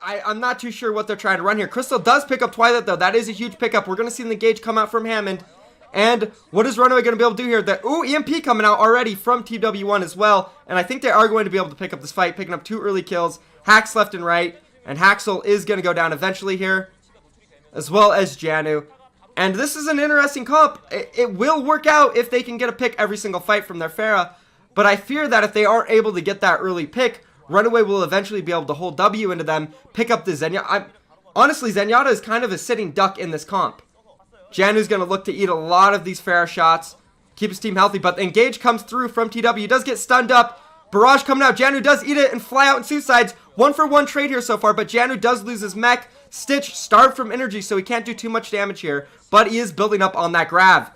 I'm not too sure what they're trying to run here. Crystal does pick up Twilight, though. That is a huge pickup. We're going to see the engage come out from Hammond. And what is Runaway going to be able to do here? Ooh, EMP coming out already from TW1 as well. And I think they are going to be able to pick up this fight, picking up 2 early kills. Hacks left and right. And Haxel is going to go down eventually here, as well as Janu. And this is an interesting comp. It will work out if they can get a pick every single fight from their Pharah. But I fear that if they aren't able to get that early pick, Runaway will eventually be able to hold W into them, pick up the Zenyatta. Honestly, Zenyatta is kind of a sitting duck in this comp. Janu's going to look to eat a lot of these Pharah shots, keep his team healthy, but the engage comes through from TW. He does get stunned up. Barrage coming out. Janu does eat it and fly out in suicides. 1-for-1 trade here so far, but Janu does lose his mech. Stitch starved from energy, so he can't do too much damage here, but he is building up on that grab.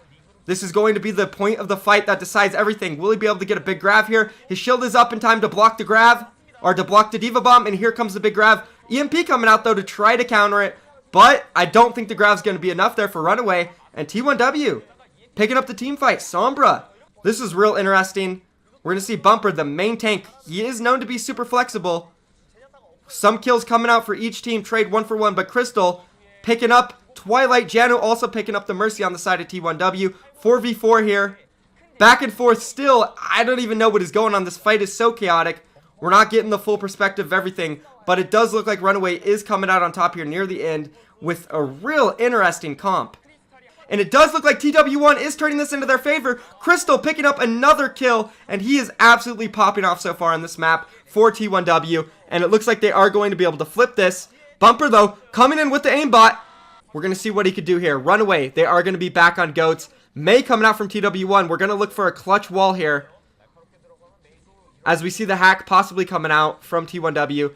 This is going to be the point of the fight that decides everything. Will he be able to get a big grab here? His shield is up in time to block the grab, or to block the Diva Bomb, and here comes the big grab. EMP coming out, though, to try to counter it, but I don't think the grab's going to be enough there for Runaway. And T1W picking up the team fight. Sombra. This is real interesting. We're going to see Bumper, the main tank. He is known to be super flexible. Some kills coming out for each team. Trade 1-for-1, but Crystal picking up Twilight. Janu also picking up the Mercy on the side of T1W. 4v4 here. Back and forth still. I don't even know what is going on. This fight is so chaotic. We're not getting the full perspective of everything, but it does look like Runaway is coming out on top here near the end with a real interesting comp. And it does look like TW1 is turning this into their favor. Crystal picking up another kill, and he is absolutely popping off so far on this map for T1W. And it looks like they are going to be able to flip this. Bumper, though, coming in with the aimbot. We're going to see what he could do here. Runaway, they are going to be back on goats. May coming out from TW1. We're going to look for a clutch wall here, as we see the hack possibly coming out from T1W.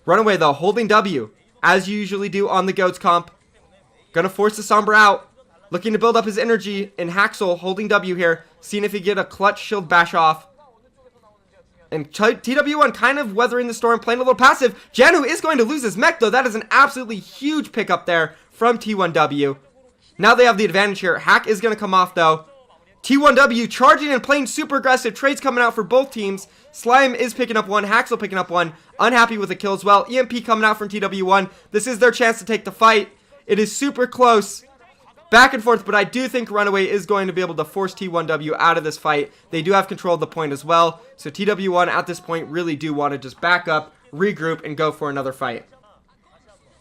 Runaway, though, holding W, as you usually do on the goats comp. Gonna force the Sombra out. Looking to build up his energy in Haxel, holding W here. Seeing if he get a clutch shield bash off. And TW1 kind of weathering the storm, playing a little passive. Janu is going to lose his mech, though. That is an absolutely huge pickup there from T1W. Now they have the advantage here. Hack is going to come off, though. T1W charging and playing super aggressive. Trades coming out for both teams. Slime is picking up one. Haxel picking up one. Unhappy with the kill as well. EMP coming out from TW1. This is their chance to take the fight. It is super close. Back and forth, but I do think Runaway is going to be able to force T1W out of this fight. They do have control of the point as well. So TW1 at this point really do want to just back up, regroup, and go for another fight.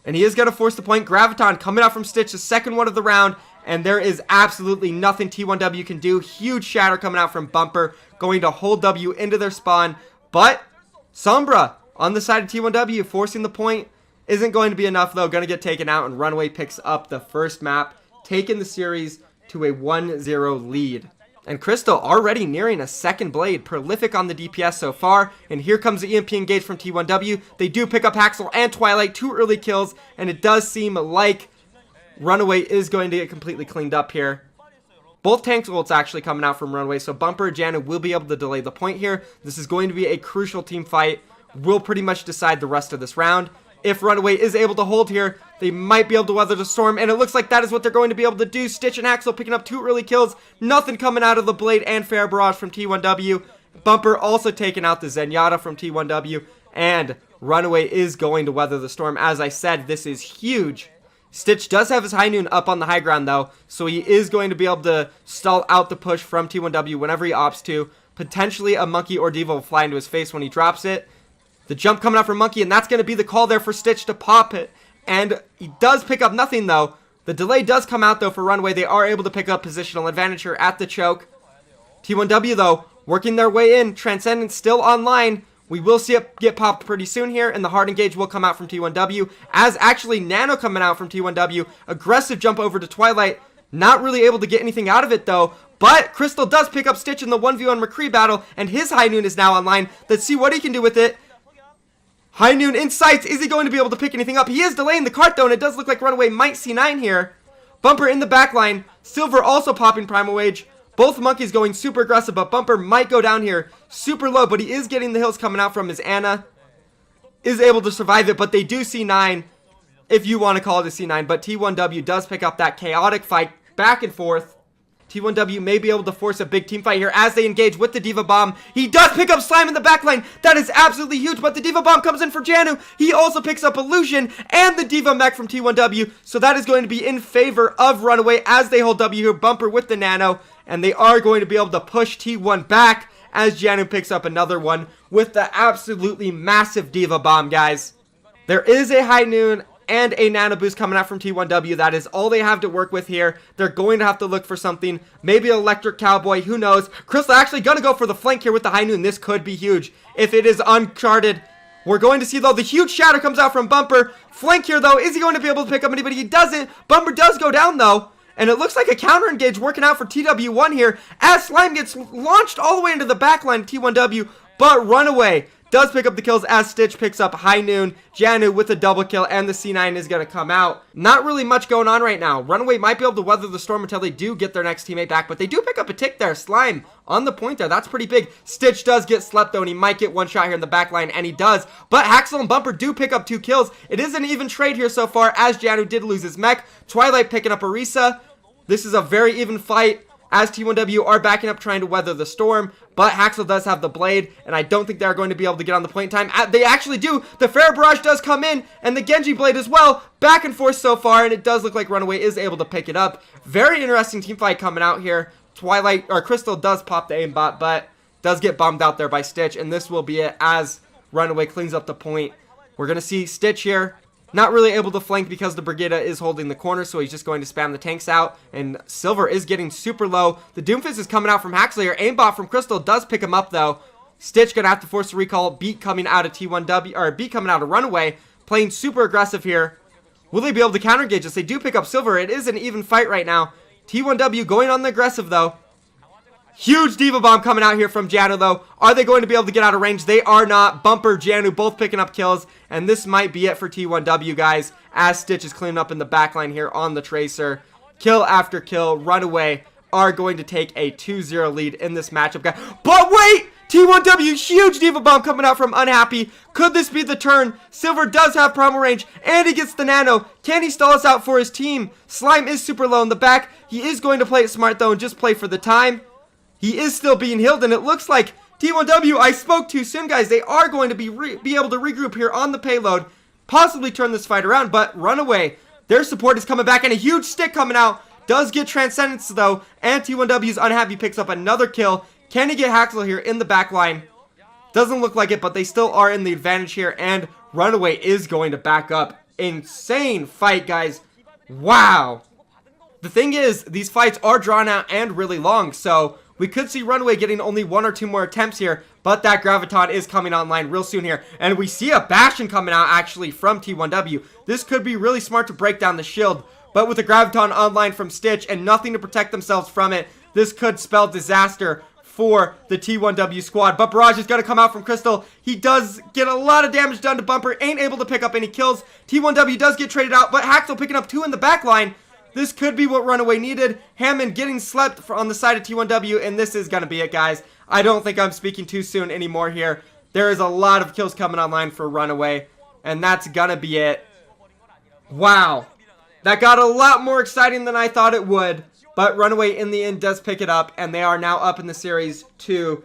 And he is going to force the point. Graviton coming out from Stitch, the second one of the round. And there is absolutely nothing T1W can do. Huge shatter coming out from Bumper, going to hold W into their spawn. But Sombra on the side of T1W forcing the point isn't going to be enough, though. Going to get taken out, and Runaway picks up the first map, taking the series to a 1-0 lead. And Crystal already nearing a second blade, prolific on the DPS so far. And here comes the EMP engage from T1W. They do pick up Haxel and Twilight, 2 early kills, and it does seem like Runaway is going to get completely cleaned up here. Both tanks ults actually coming out from Runaway, so Bumper and Janu will be able to delay the point here. This is going to be a crucial team fight. Will pretty much decide the rest of this round. If Runaway is able to hold here, they might be able to weather the storm, and it looks like that is what they're going to be able to do. Stitch and Haxel picking up 2 early kills. Nothing coming out of the Blade and Fair Barrage from T1W. Bumper also taking out the Zenyatta from T1W, and Runaway is going to weather the storm. As I said, this is huge. Stitch does have his high noon up on the high ground, though, so he is going to be able to stall out the push from T1W whenever he opts to. Potentially a Monkey or Diva will fly into his face when he drops it. The jump coming out from Monkey, and that's going to be the call there for Stitch to pop it. And he does pick up nothing, though. The delay does come out, though, for Runaway. They are able to pick up positional advantage here at the choke. T1W, though, working their way in. Transcendence still online. We will see it get popped pretty soon here, and the hard engage will come out from T1W. As actually Nano coming out from T1W. Aggressive jump over to Twilight. Not really able to get anything out of it, though. But Crystal does pick up Stitch in the 1v1 McCree battle, and his high noon is now online. Let's see what he can do with it. High noon in sights. Is he going to be able to pick anything up? He is delaying the cart, though, and it does look like Runaway might C9 here. Bumper in the back line. Silver also popping Primal Wage. Both monkeys going super aggressive, but Bumper might go down here super low, but he is getting the hills coming out from his Ana. Is able to survive it, but they do C9, if you want to call it a C9. But T1W does pick up that chaotic fight back and forth. T1W may be able to force a big team fight here as they engage with the Diva Bomb. He does pick up Slime in the backline. That is absolutely huge, but the Diva Bomb comes in for Janu. He also picks up Illusion and the Diva Mech from T1W, so that is going to be in favor of Runaway as they hold W here. Bumper with the Nano, and they are going to be able to push T1 back as Janu picks up another one with the absolutely massive Diva Bomb, guys. There is a High Noon and a Nano Boost coming out from T1W. That is all they have to work with here. They're going to have to look for something. Maybe Electric Cowboy, who knows. Crystal actually going to go for the flank here with the High Noon. This could be huge if it is Uncharted. We're going to see, though, the huge shatter comes out from Bumper. Flank here, though. Is he going to be able to pick up anybody? He doesn't. Bumper does go down, though. And it looks like a counter engage working out for TW1 here as Slime gets launched all the way into the backline of T1W. But Runaway does pick up the kills as Stitch picks up High Noon. Janu with a double kill, and the C9 is going to come out. Not really much going on right now. Runaway might be able to weather the storm until they do get their next teammate back, but they do pick up a tick there. Slime on the point there. That's pretty big. Stitch does get slept, though, and he might get one shot here in the back line, and he does. But Haxel and Bumper do pick up 2 kills. It is an even trade here so far as Janu did lose his mech. Twilight picking up Orisa. This is a very even fight as T1W are backing up trying to weather the storm, but Haxel does have the blade, and I don't think they're going to be able to get on the point in time. They actually do. The Fair Barrage does come in, and the Genji blade as well. Back and forth so far, and it does look like Runaway is able to pick it up. Very interesting team fight coming out here. Twilight, or Crystal does pop the aimbot, but does get bombed out there by Stitch, and this will be it as Runaway cleans up the point. We're going to see Stitch here. Not really able to flank because the Brigida is holding the corner, so he's just going to spam the tanks out. And Silver is getting super low. The Doomfist is coming out from Haxley. Aimbot from Crystal does pick him up, though. Stitch gonna have to force a recall. Beat coming out of T1W, or Beat coming out of Runaway. Playing super aggressive here. Will they be able to counter engage us? They do pick up Silver. It is an even fight right now. T1W going on the aggressive, though. Huge Diva Bomb coming out here from Janu, though. Are they going to be able to get out of range? They are not. Bumper, Janu both picking up kills. And this might be it for T1W, guys, as Stitch is cleaning up in the backline here on the Tracer. Kill after kill. Runaway are going to take a 2-0 lead in this matchup, guys. But wait! T1W, huge Diva Bomb coming out from Unhappy. Could this be the turn? Silver does have primal range, and he gets the Nano. Can he stall us out for his team? Slime is super low in the back. He is going to play it smart, though, and just play for the time. He is still being healed, and it looks like T1W, I spoke too soon, guys. They are going to be able to regroup here on the payload, possibly turn this fight around, but Runaway, their support is coming back, and a huge stick coming out. Does get Transcendence, though, and T1W's Unhappy picks up another kill. Can he get Haxel here in the back line? Doesn't look like it, but they still are in the advantage here, and Runaway is going to back up. Insane fight, guys. Wow. The thing is, these fights are drawn out and really long, so we could see Runaway getting only 1 or 2 more attempts here, but that Graviton is coming online real soon here. And we see a Bastion coming out, actually, from T1W. This could be really smart to break down the shield, but with the Graviton online from Stitch and nothing to protect themselves from it, this could spell disaster for the T1W squad. But Barrage is going to come out from Crystal. He does get a lot of damage done to Bumper, ain't able to pick up any kills. T1W does get traded out, but Haxel picking up 2 in the back line. This could be what Runaway needed. Hammond getting slept on the side of T1W, and this is going to be it, guys. I don't think I'm speaking too soon anymore here. There is a lot of kills coming online for Runaway, and that's going to be it. Wow. That got a lot more exciting than I thought it would, but Runaway in the end does pick it up, and they are now up in the series 2-0.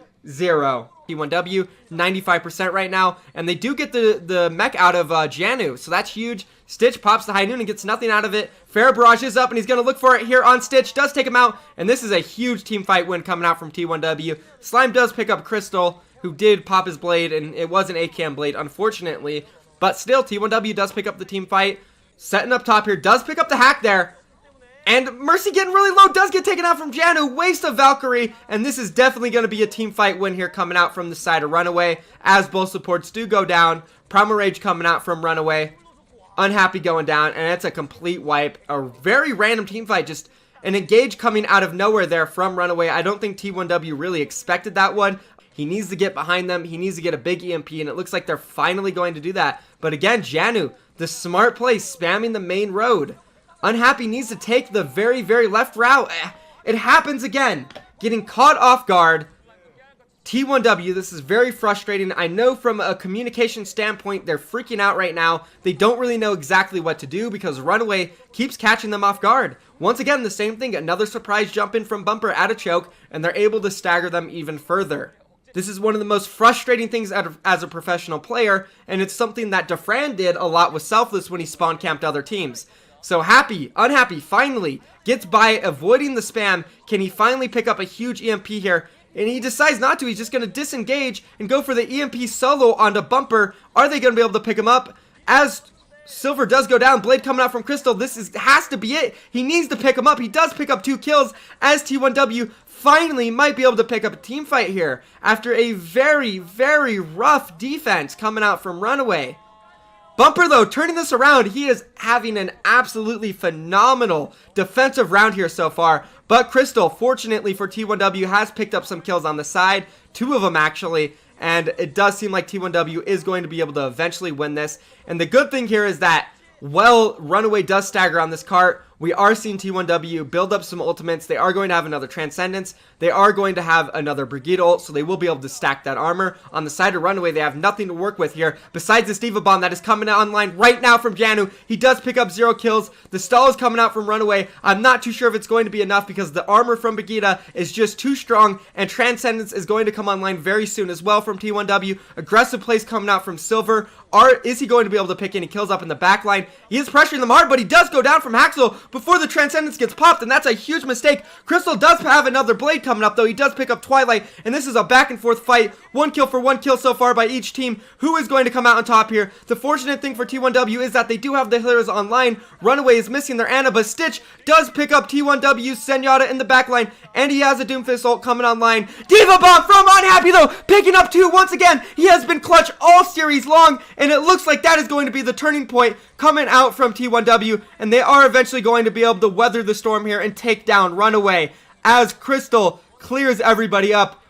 T1W, 95% right now, and they do get the mech out of Janu, so that's huge. Stitch pops the High Noon and gets nothing out of it. Fair Barrage is up, and he's going to look for it here on Stitch. Does take him out, and this is a huge team fight win coming out from T1W. Slime does pick up Crystal, who did pop his blade, and it was an ACAM blade, unfortunately. But still, T1W does pick up the team fight. Setting up top here, does pick up the hack there. And Mercy getting really low, does get taken out from Janu. Waste of Valkyrie, and this is definitely going to be a team fight win here coming out from the side of Runaway, as both supports do go down. Primal Rage coming out from Runaway. Unhappy going down, and it's a complete wipe. A very random team fight, just an engage coming out of nowhere there from Runaway. I don't think T1W really expected that one. He needs to get behind them. He needs to get a big EMP, and it looks like they're finally going to do that. But again, Janu, the smart play, spamming the main road. Unhappy needs to take the very, very left route. It happens again. Getting caught off guard. T1W, this is very frustrating. I know from a communication standpoint, they're freaking out right now. They don't really know exactly what to do because Runaway keeps catching them off guard. Once again, the same thing, another surprise jump in from Bumper at a choke, and they're able to stagger them even further. This is one of the most frustrating things as a professional player, and it's something that Defran did a lot with Selfless when he spawn camped other teams. So Happy, Unhappy, finally gets by avoiding the spam. Can he finally pick up a huge EMP here? And he decides not to. He's just going to disengage and go for the EMP solo onto Bumper. Are they going to be able to pick him up? As Silver does go down, Blade coming out from Crystal. This has to be it. He needs to pick him up. He does pick up 2 kills as T1W finally might be able to pick up a team fight here after a very, very rough defense coming out from Runaway. Bumper, though, turning this around, he is having an absolutely phenomenal defensive round here so far. But Crystal, fortunately for T1W, has picked up some kills on the side, 2 of them actually, and it does seem like T1W is going to be able to eventually win this. And the good thing here is that, well, Runaway does stagger on this cart. We are seeing T1W build up some ultimates. They are going to have another Transcendence. They are going to have another Brigade ult, so they will be able to stack that armor. On the side of Runaway, they have nothing to work with here besides this Diva Bomb that is coming online right now from Janu. He does pick up 0 kills. The stall is coming out from Runaway. I'm not too sure if it's going to be enough because the armor from Brigida is just too strong, and Transcendence is going to come online very soon as well from T1W. Aggressive plays coming out from Silver. Is he going to be able to pick any kills up in the back line? He is pressuring them hard, but he does go down from Haxel before the Transcendence gets popped, and that's a huge mistake. Crystal does have another Blade coming up, though. He does pick up Twilight, and this is a back and forth fight. 1 kill for 1 kill so far by each team. Who is going to come out on top here? The fortunate thing for T1W is that they do have the healers online. Runaway is missing their Ana, but Stitch does pick up T1W's Zenyatta in the back line, and he has a Doomfist ult coming online. Diva Bomb from Unhappy, though, picking up 2 once again. He has been clutch all series long, and it looks like that is going to be the turning point coming out from T1W, and they are eventually going to be able to weather the storm here and take down Runaway as Crystal clears everybody up.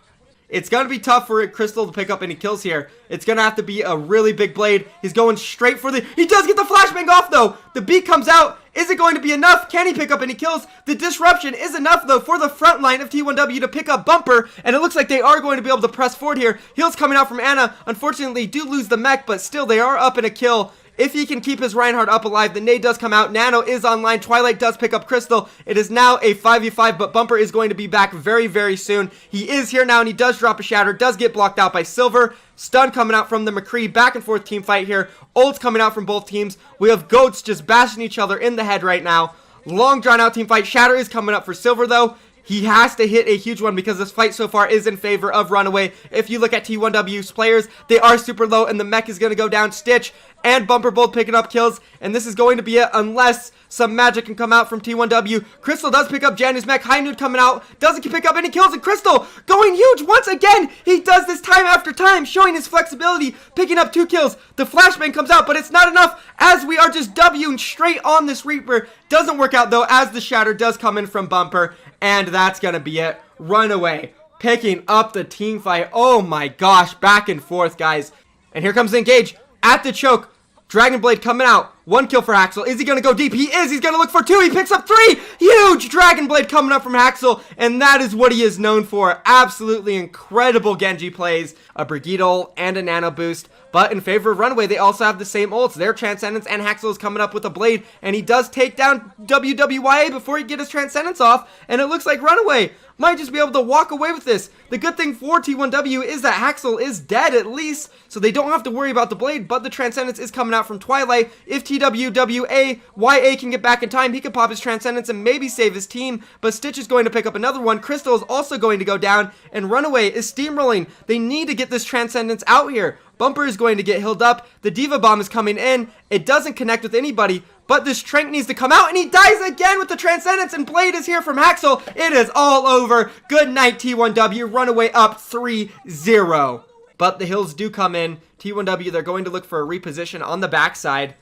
It's going to be tough for Crystal to pick up any kills here. It's going to have to be a really big Blade. He's going straight for he does get the flashbang off, though. The beat comes out. Is it going to be enough? Can he pick up any kills? The disruption is enough, though, for the front line of T1W to pick up Bumper, and it looks like they are going to be able to press forward here. Heals coming out from Ana. Unfortunately, do lose the mech, but still they are up in a kill. If he can keep his Reinhardt up alive, the nade does come out. Nano is online. Twilight does pick up Crystal. It is now a 5v5, but Bumper is going to be back very, very soon. He is here now, and he does drop a Shatter. Does get blocked out by Silver. Stun coming out from the McCree. Back and forth team fight here. Ults coming out from both teams. We have Goats just bashing each other in the head right now. Long drawn out team fight. Shatter is coming up for Silver, though. He has to hit a huge one because this fight so far is in favor of Runaway. If you look at T1W's players, they are super low, and the mech is going to go down. Stitch and Bumper both picking up kills, and this is going to be it unless some magic can come out from T1W. Crystal does pick up Janu's mech. High Nude coming out. Doesn't pick up any kills, and Crystal going huge once again. He does this time after time, showing his flexibility, picking up 2 kills. The flashbang comes out, but it's not enough as we are just Wing straight on this Reaper. Doesn't work out, though, as the Shatter does come in from Bumper, and that's going to be it. Runaway picking up the team fight. Oh my gosh, back and forth, guys. And here comes the engage at the choke. Dragon Blade coming out. 1 kill for Haxel. Is he going to go deep? He is. He's going to look for 2. He picks up 3. Huge Dragon Blade coming up from Haxel. And that is what he is known for. Absolutely incredible Genji plays. A Brigade ult and a Nano boost. But in favor of Runaway, they also have the same ults. Their Transcendence, and Haxel is coming up with a Blade. And he does take down WWYA before he gets his Transcendence off. And it looks like Runaway might just be able to walk away with this. The good thing for T1W is that Haxel is dead at least, so they don't have to worry about the Blade, but the Transcendence is coming out from Twilight. If TWWAYA can get back in time, he can pop his Transcendence and maybe save his team, but Stitch is going to pick up another one. Crystal is also going to go down, and Runaway is steamrolling. They need to get this Transcendence out here. Bumper is going to get healed up. The Diva Bomb is coming in. It doesn't connect with anybody, but this Trank needs to come out, and he dies again with the Transcendence, and Blade is here from Haxel. It is all over. Good night, T1W. Runaway up 3-0. But the hills do come in. T1W, they're going to look for a reposition on the backside.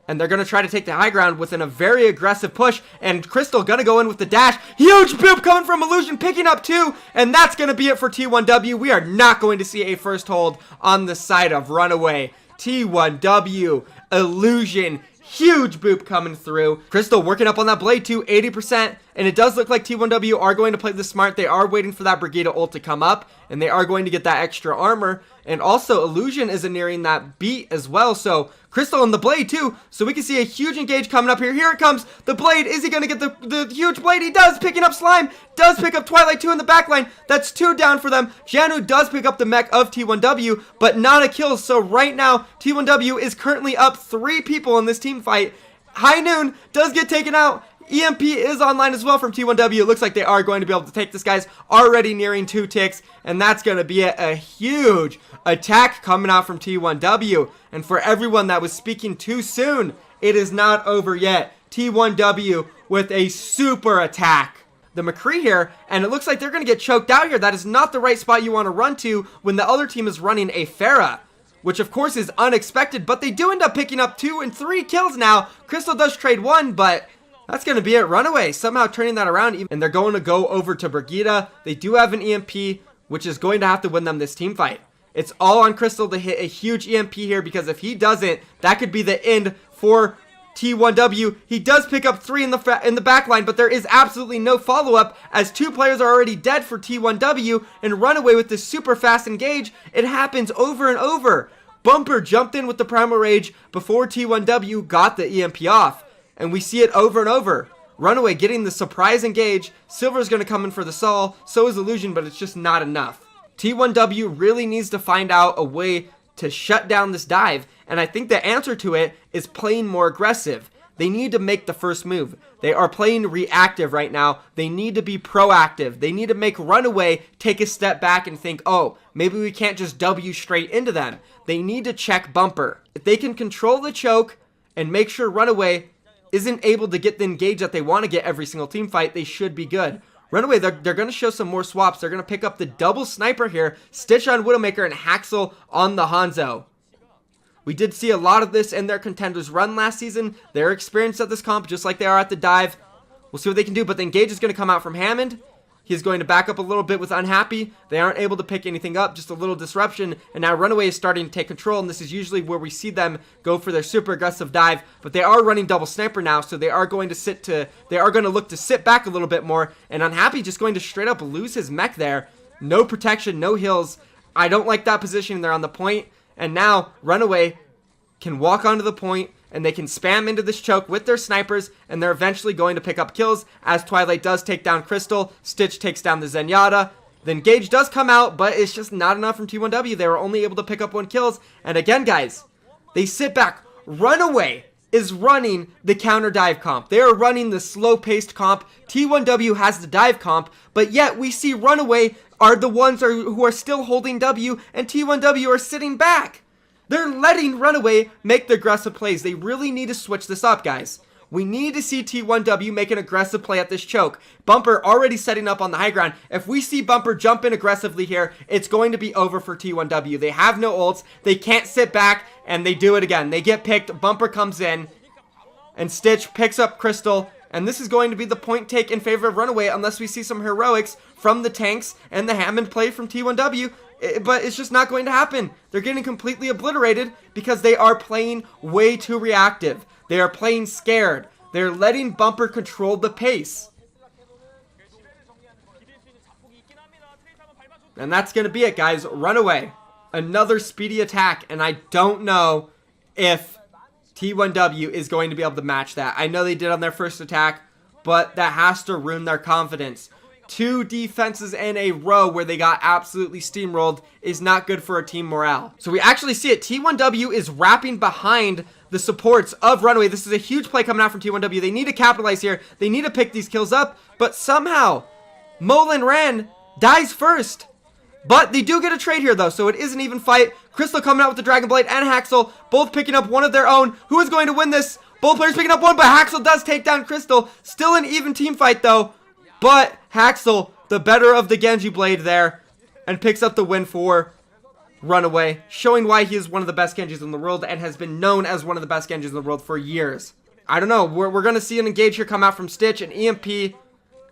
And they're going to try to take the high ground within a very aggressive push. And Crystal going to go in with the dash. Huge boop coming from Illusion, picking up 2. And that's going to be it for T1W. We are not going to see a first hold on the side of Runaway. T1W, Illusion, huge boop coming through. Crystal working up on that Blade too, 80%. And it does look like T1W are going to play this smart. They are waiting for that Brigida ult to come up, and they are going to get that extra armor. And also, Illusion is nearing that beat as well. So, Crystal and the Blade too. So we can see a huge engage coming up here. Here it comes. The Blade. Is he going to get the huge Blade? He does. Picking up Slime. Does pick up Twilight 2 in the backline. That's 2 down for them. Janu does pick up the mech of T1W, but not a kill. So right now, T1W is currently up 3 people in this team fight. High Noon does get taken out. EMP is online as well from T1W. It looks like they are going to be able to take this guy's already nearing 2 ticks, and that's going to be a huge attack coming out from T1W. And for everyone that was speaking too soon, it is not over yet. T1W with a super attack. The McCree here, and it looks like they're going to get choked out here. That is not the right spot you want to run to when the other team is running a Pharah, which of course is unexpected, but they do end up picking up 2 and 3 kills now. Crystal does trade 1, but that's going to be it. Runaway somehow turning that around, and they're going to go over to Brigida. They do have an EMP, which is going to have to win them this team fight. It's all on Crystal to hit a huge EMP here, because if he doesn't, that could be the end for T1W. He does pick up 3 in the back line, but there is absolutely no follow-up, as 2 players are already dead for T1W, and Runaway with this super fast engage. It happens over and over. Bumper jumped in with the Primal Rage before T1W got the EMP off. And we see it over and over. Runaway getting the surprise engage. Silver's going to come in for the Sol. So is Illusion, but it's just not enough. T1W really needs to find out a way to shut down this dive. And I think the answer to it is playing more aggressive. They need to make the first move. They are playing reactive right now. They need to be proactive. They need to make Runaway take a step back and think, oh, maybe we can't just W straight into them. They need to check Bumper. If they can control the choke and make sure Runaway isn't able to get the engage that they want to get every single team fight, they should be good. Runaway, they're going to show some more swaps. They're going to pick up the double sniper here. Stitch on Widowmaker and Haxel on the Hanzo. We did see a lot of this in their contenders run last season. They're experienced at this comp just like they are at the dive. We'll see what they can do, but the engage is going to come out from Hammond. He's going to back up a little bit with Unhappy. They aren't able to pick anything up, just a little disruption. And now Runaway is starting to take control, and this is usually where we see them go for their super aggressive dive. But they are running double sniper now, so they are going to look to sit back a little bit more. And Unhappy just going to straight up lose his mech there. No protection, no heals. I don't like that position. They're on the point. And now Runaway can walk onto the point, and they can spam into this choke with their snipers, and they're eventually going to pick up kills as Twilight does take down Crystal. Stitch takes down the Zenyatta. The engage does come out, but it's just not enough from T1W. They were only able to pick up 1 kills. And again, guys, they sit back. Runaway is running the counter dive comp. They are running the slow-paced comp. T1W has the dive comp, but yet we see Runaway are the ones who are still holding W, and T1W are sitting back. They're letting Runaway make the aggressive plays. They really need to switch this up, guys. We need to see T1W make an aggressive play at this choke. Bumper already setting up on the high ground. If we see Bumper jump in aggressively here, it's going to be over for T1W. They have no ults. They can't sit back, and they do it again. They get picked. Bumper comes in, and Stitch picks up Crystal. And this is going to be the point take in favor of Runaway unless we see some heroics from the tanks and the Hammond play from T1W. But it's just not going to happen. They're getting completely obliterated because they are playing way too reactive. They are playing scared. They're letting Bumper control the pace. And that's going to be it, guys. Runaway. Another speedy attack. And I don't know if T1W is going to be able to match that. I know they did on their first attack, but that has to ruin their confidence. 2 defenses in a row where they got absolutely steamrolled is not good for a team morale. So we actually see it. T1W is wrapping behind the supports of Runaway. This is a huge play coming out from T1W. They need to capitalize here. They need to pick these kills up, but somehow Molin Ran dies first. But they do get a trade here, though, so it is an even fight. Crystal coming out with the Dragon Blade and Haxel, both picking up one of their own. Who is going to win this? Both players picking up one, but Haxel does take down Crystal. Still an even team fight, though. But Haxel, the better of the Genji Blade there, and picks up the win for Runaway, showing why he is one of the best Genjis in the world and has been known as one of the best Genjis in the world for years. I don't know. We're going to see an engage here come out from Stitch and EMP.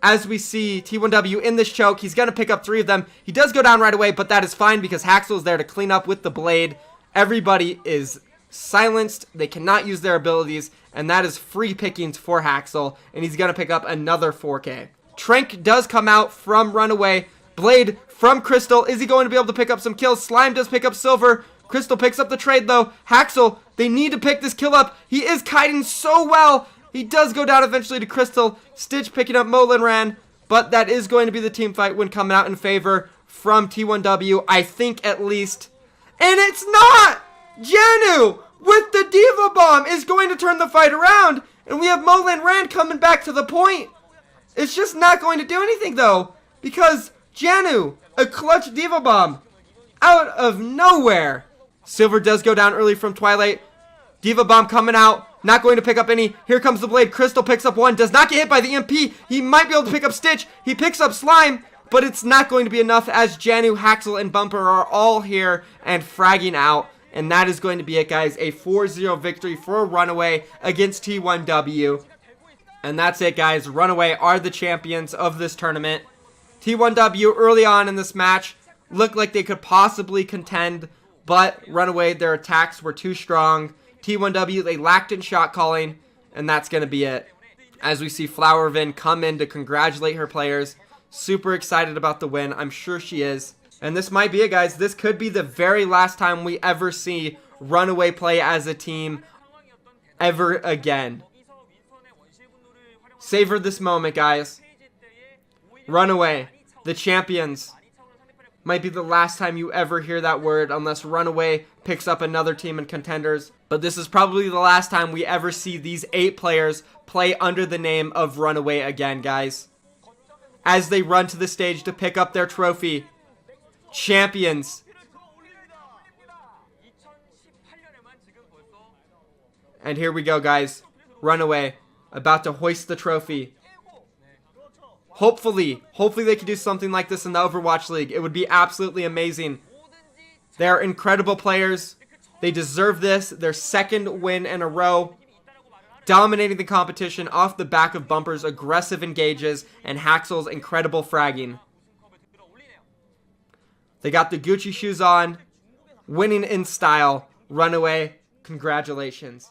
As we see T1W in this choke, he's going to pick up 3 of them. He does go down right away, but that is fine because Haxel is there to clean up with the blade. Everybody is silenced. They cannot use their abilities, and that is free pickings for Haxel, and he's going to pick up another 4K. Trank does come out from Runaway. Blade from Crystal. Is he going to be able to pick up some kills? Slime does pick up silver. Crystal picks up the trade, though. Haxel, they need to pick this kill up. He is kiting so well. He does go down eventually to Crystal. Stitch picking up Molinran, but that is going to be the team fight when coming out in favor from T1W, I think at least. And it's not! Janu with the Diva Bomb is going to turn the fight around, and we have Molinran coming back to the point. It's just not going to do anything, though, because Janu, a clutch Diva Bomb, out of nowhere. Silver does go down early from Twilight. Diva Bomb coming out, not going to pick up any. Here comes the Blade. Crystal picks up one, does not get hit by the EMP. He might be able to pick up Stitch. He picks up Slime, but it's not going to be enough as Janu, Haxel, and Bumper are all here and fragging out. And that is going to be it, guys. A 4-0 victory for Runaway against T1W. And that's it, guys. Runaway are the champions of this tournament. T1W early on in this match looked like they could possibly contend, but Runaway, their attacks were too strong. T1W, they lacked in shot calling, and that's going to be it. As we see Flowervin come in to congratulate her players. Super excited about the win. I'm sure she is. And this might be it, guys. This could be the very last time we ever see Runaway play as a team ever again. Savor this moment, guys. Runaway, the champions. Might be the last time you ever hear that word unless Runaway picks up another team in contenders. But this is probably the last time we ever see these 8 players play under the name of Runaway again, guys. As they run to the stage to pick up their trophy. Champions. And here we go, guys. Runaway about to hoist the trophy. Hopefully they can do something like this in the Overwatch League. It would be absolutely amazing. They are incredible players. They deserve this. Their second win in a row. Dominating the competition off the back of Bumper's aggressive engages and Haxel's incredible fragging. They got the Gucci shoes on. Winning in style. Runaway, congratulations.